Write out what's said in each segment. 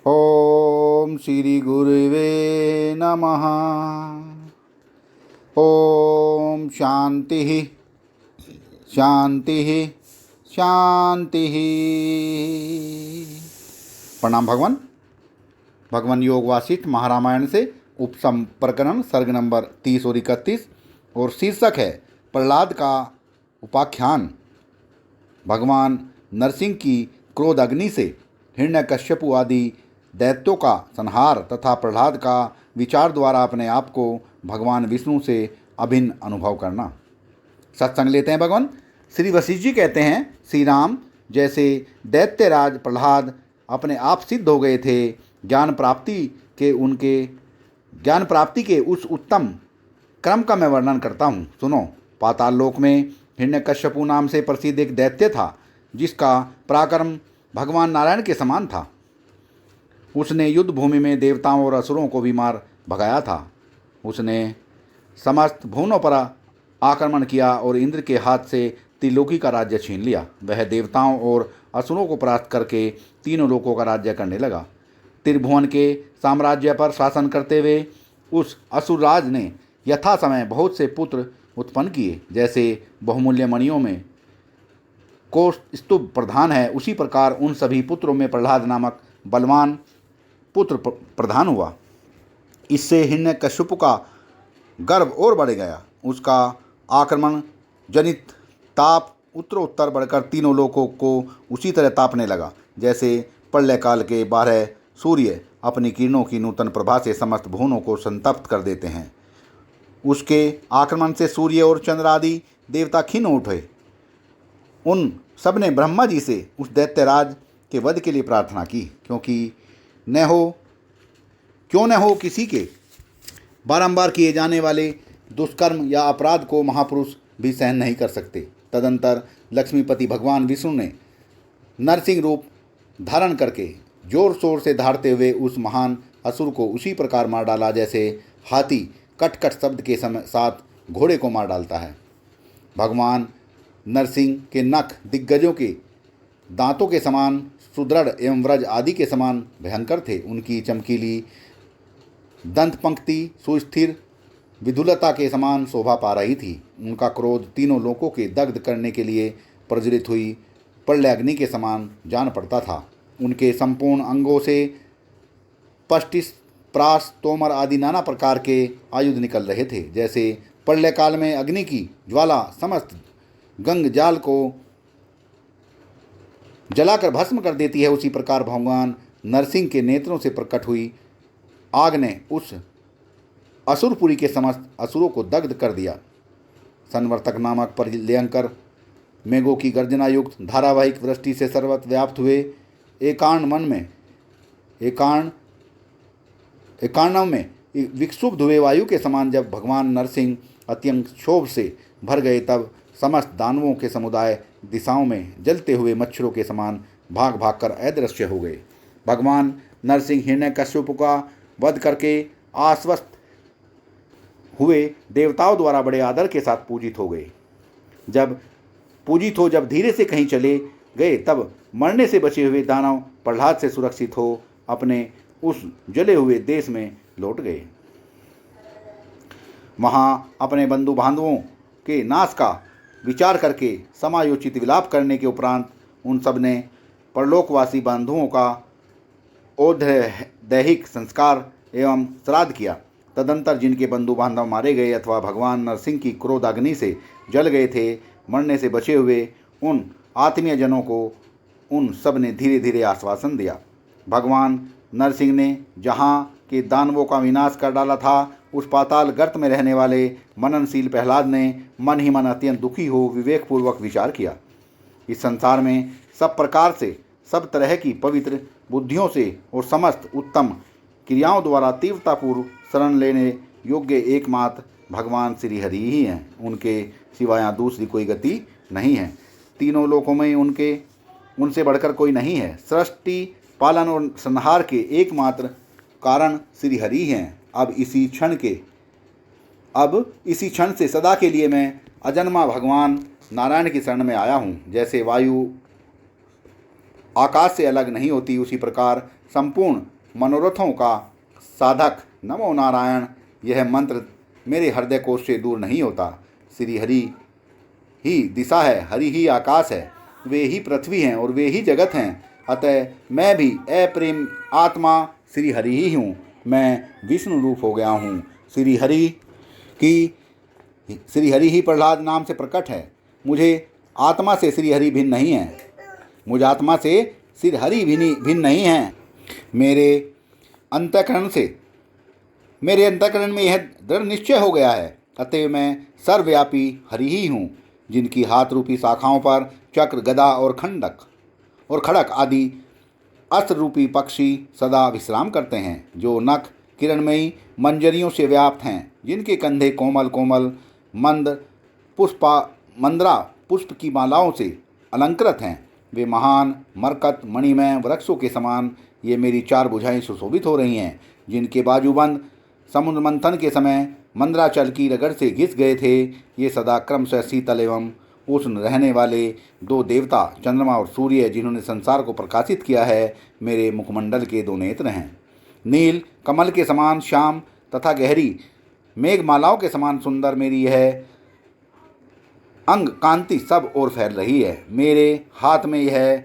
ओम श्री गुरुवे नमः। ओम शांति शांति शांति। प्रणाम भगवान। भगवान योग वासिष्ठ महारामायण से उपसम प्रकरण सर्ग नंबर 30 और 31 और शीर्षक है प्रहलाद का उपाख्यान। भगवान नरसिंह की क्रोध अग्नि से हिरण्यकश्यपु आदि दैत्यों का संहार तथा प्रहलाद का विचार द्वारा अपने आप को भगवान विष्णु से अभिन्न अनुभव करना। सत्संग लेते हैं। भगवान श्री वशिष्ठ जी कहते हैं, श्री राम जैसे दैत्यराज प्रहलाद अपने आप सिद्ध हो गए थे, ज्ञान प्राप्ति के उस उत्तम क्रम का मैं वर्णन करता हूँ। सुनो। पाताल लोक में हिरण्यकश्यपु नाम से प्रसिद्ध एक दैत्य था, जिसका पराक्रम भगवान नारायण के समान था। उसने युद्ध भूमि में देवताओं और असुरों को भी मार भगाया था। उसने समस्त भुवनों पर आक्रमण किया और इंद्र के हाथ से त्रिलोकी का राज्य छीन लिया। वह देवताओं और असुरों को परास्त करके तीनों लोकों का राज्य करने लगा। त्रिभुवन के साम्राज्य पर शासन करते हुए उस असुरराज ने यथा समय बहुत से पुत्र उत्पन्न किए। जैसे बहुमूल्य मणियों में कौस्तुभ प्रधान है, उसी प्रकार उन सभी पुत्रों में प्रहलाद नामक बलवान पुत्र प्रधान हुआ। इससे हिरण्यकश्यपु का गर्व और बढ़ गया। उसका आक्रमण जनित ताप उत्तरोत्तर बढ़कर तीनों लोकों को उसी तरह तापने लगा, जैसे प्रलय काल के 12 सूर्य अपनी किरणों की नूतन प्रभा से समस्त भुवनों को संतप्त कर देते हैं। उसके आक्रमण से सूर्य और चंद्र आदि देवता खिन्न उठे। उन सब ने ब्रह्मा जी से उस दैत्यराज के वध के लिए प्रार्थना की, क्यों न हो किसी के बारंबार किए जाने वाले दुष्कर्म या अपराध को महापुरुष भी सहन नहीं कर सकते। तदंतर लक्ष्मीपति भगवान विष्णु ने नरसिंह रूप धारण करके जोर शोर से धारते हुए उस महान असुर को उसी प्रकार मार डाला जैसे हाथी कट शब्द के साथ घोड़े को मार डालता है। भगवान नरसिंह के नख दिग्गजों के दांतों के समान सुदृढ़ एवं व्रज आदि के समान भयंकर थे। उनकी चमकीली दंत पंक्ति सुस्थिर विधुलता के समान शोभा पा रही थी। उनका क्रोध तीनों लोकों के दग्ध करने के लिए प्रज्वलित हुई प्रलय अग्नि के समान जान पड़ता था। उनके संपूर्ण अंगों से पष्टिस प्रास तोमर आदि नाना प्रकार के आयुध निकल रहे थे। जैसे प्रलय काल में अग्नि की ज्वाला समस्त गंग जाल को जलाकर भस्म कर देती है, उसी प्रकार भगवान नरसिंह के नेत्रों से प्रकट हुई आग ने उस असुरपुरी के समस्त असुरों को दग्ध कर दिया। संवर्तक नामक प्रलयंकर मेघों की गर्जना युक्त धारावाहिक वृष्टि से सर्वत्र व्याप्त हुए एकाणव में विक्षुब्ध हुए वायु के समान जब भगवान नरसिंह अत्यंत क्षोभ से भर गए, तब समस्त दानवों के समुदाय दिशाओं में जलते हुए मच्छरों के समान भाग भाग कर अदृश्य हो गए। भगवान नरसिंह हिरण्यकश्यपु का वध करके आश्वस्त हुए देवताओं द्वारा बड़े आदर के साथ पूजित हो जब धीरे से कहीं चले गए, तब मरने से बचे हुए दानव प्रहलाद से सुरक्षित हो अपने उस जले हुए देश में लौट गए। वहाँ अपने बंधु बांधवों के नाश का विचार करके समायोचित विलाप करने के उपरांत उन सब ने परलोकवासी बंधुओं का औदैहिक संस्कार एवं श्राद्ध किया। तदंतर जिनके बंधु बांधव मारे गए अथवा भगवान नरसिंह की क्रोधाग्नि से जल गए थे, मरने से बचे हुए उन आत्मीय जनों को उन सब ने धीरे धीरे आश्वासन दिया। भगवान नरसिंह ने जहाँ के दानवों का विनाश कर डाला था, उस पाताल गर्त में रहने वाले मननशील प्रहलाद ने मन ही मन अत्यंत दुखी हो विवेकपूर्वक विचार किया। इस संसार में सब प्रकार से सब तरह की पवित्र बुद्धियों से और समस्त उत्तम क्रियाओं द्वारा तीव्रतापूर्व शरण लेने योग्य एकमात्र भगवान श्री हरि ही हैं। उनके सिवाय दूसरी कोई गति नहीं है। तीनों लोकों में उनसे बढ़कर कोई नहीं है। सृष्टि पालन और संहार के एकमात्र कारण श्री हरि हैं। अब इसी क्षण से सदा के लिए मैं अजन्मा भगवान नारायण की शरण में आया हूँ। जैसे वायु आकाश से अलग नहीं होती, उसी प्रकार संपूर्ण मनोरथों का साधक नमो नारायण यह मंत्र मेरे हृदय कोश से दूर नहीं होता। श्री हरि ही दिशा है, हरि ही आकाश है, वे ही पृथ्वी हैं और वे ही जगत हैं। अतः मैं भी अप्रेम आत्मा श्री हरि ही हूँ, मैं विष्णु रूप हो गया हूँ। श्री हरि ही प्रहलाद नाम से प्रकट है। मुझे आत्मा से श्री हरि भिन्न नहीं है, मुझ आत्मा से श्री हरि भिन्न नहीं है। मेरे अंतःकरण में यह दृढ़ निश्चय हो गया है, अतएव मैं सर्वव्यापी हरि ही हूँ, जिनकी हाथ रूपी शाखाओं पर चक्र, गदा और खड़क आदि अस्त्र रूपी पक्षी सदा विश्राम करते हैं, जो नख किरणमयी मंजरियों से व्याप्त हैं, जिनके कंधे कोमल कोमल मंद्रा पुष्प की मालाओं से अलंकृत हैं। वे महान मरकत मणिमय वृक्षों के समान ये मेरी 4 भुजाएं सुशोभित हो रही हैं, जिनके बाजूबंद समुद्र मंथन के समय मंद्राचल की रगड़ से घिस गए थे। ये सदा क्रमशः शीतल एवं उष्ण रहने वाले 2 देवता चंद्रमा और सूर्य, जिन्होंने संसार को प्रकाशित किया है, मेरे मुखमंडल के 2 नेत्र हैं। नील कमल के समान श्याम तथा गहरी मेघमालाओं के समान सुंदर मेरी यह अंग कांति सब ओर फैल रही है। मेरे हाथ में यह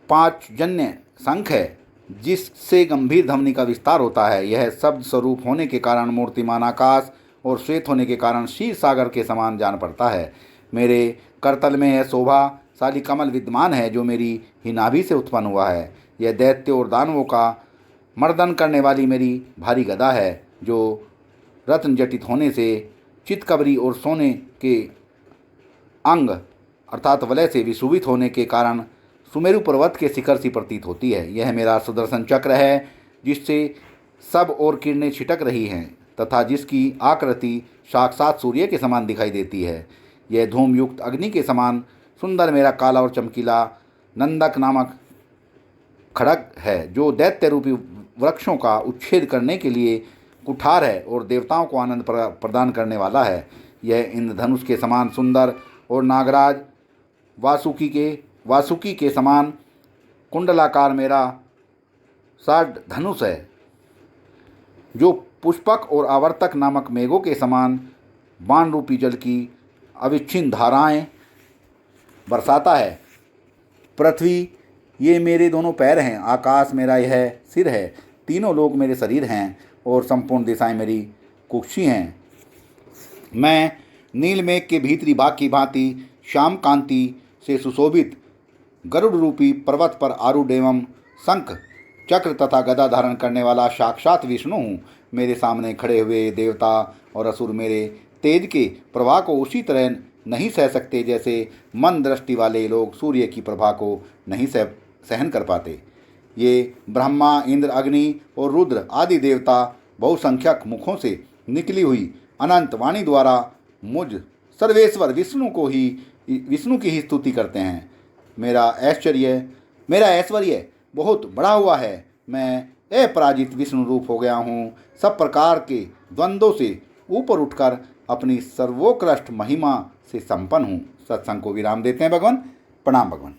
5 जन्य शंख है, जिससे गंभीर ध्वनि का विस्तार होता है। यह शब्द स्वरूप होने के कारण मूर्तिमान आकाश और श्वेत होने के कारण क्षीर सागर के समान जान पड़ता है। मेरे करतल में यह शोभाशाली कमल विद्यमान है, जो मेरी ही नाभि से उत्पन्न हुआ है। यह दैत्य और दानवों का मर्दन करने वाली मेरी भारी गदा है, जो रत्न जटित होने से चितकबरी और सोने के अंग अर्थात वलय से विशोभित होने के कारण सुमेरु पर्वत के शिखर सी प्रतीत होती है। यह मेरा सुदर्शन चक्र है, जिससे सब ओर किरणें छिटक रही हैं तथा जिसकी आकृति साक्षात सूर्य के समान दिखाई देती है। यह धूमयुक्त अग्नि के समान सुंदर मेरा काला और चमकीला नंदक नामक खड़ग है, जो दैत्य रूपी वृक्षों का उच्छेद करने के लिए कुठार है और देवताओं को आनंद प्रदान करने वाला है। यह इंद्रधनुष के समान सुंदर और नागराज वासुकी के समान कुंडलाकार मेरा साठ धनुष है, जो पुष्पक और आवर्तक नामक मेघों के समान बाण रूपी जल की अविच्छिन्न धाराएं बरसाता है। पृथ्वी ये मेरे दोनों पैर हैं, आकाश मेरा यह सिर है, तीनों लोक मेरे शरीर हैं और संपूर्ण दिशाएं मेरी कुक्षी हैं। मैं नील मेघ के भीतरी भाग की भांति श्याम कांति से सुशोभित गरुड़ रूपी पर्वत पर आरूढ़ एवं शंख चक्र तथा गदा धारण करने वाला साक्षात विष्णु हूँ। मेरे सामने खड़े हुए देवता और असुर मेरे तेज के प्रवाह को उसी तरह नहीं सह सकते, जैसे मंद दृष्टि वाले लोग सूर्य की प्रभा को नहीं सहन कर पाते। ये ब्रह्मा, इंद्र, अग्नि और रुद्र आदि देवता बहुसंख्यक मुखों से निकली हुई अनंत वाणी द्वारा मुझ सर्वेश्वर विष्णु की ही स्तुति करते हैं। मेरा ऐश्वर्य बहुत बढ़ा हुआ है, मैं अपराजित विष्णु रूप हो गया हूँ। सब प्रकार के द्वंद्वों से ऊपर उठकर अपनी सर्वोत्कृष्ट महिमा से संपन्न हूँ। सत्संग को विराम देते हैं भगवान। प्रणाम भगवान।